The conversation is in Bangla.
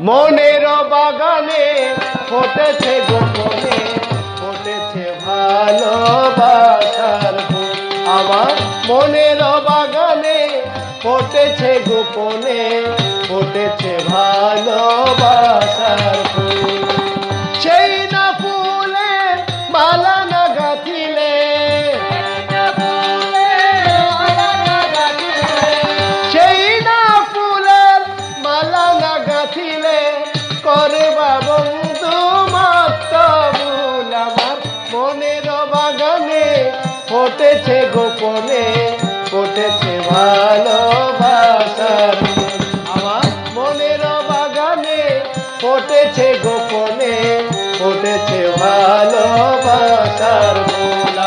মনের বাগানে ফুটেছে গোপনে, ফুটেছে ভালোবাসার ফুল। আমার মনের বাগানে ফুটেছে গোপনে, ফুটেছে ভালোবাসার ফুল। সেই না ফুলে মালা না গাঁথিলে, সেই না ফুলের মালা না গাঁথিলে করবা বন্ধু মত ভুল। আমার মনের বাগানে ফুটেছে গোপনে, ফুটেছে ভালোবাসার ফুল। আমার মনের বাগানে ফুটেছে গোপনে, ফুটেছে ভালোবাসার ফুল।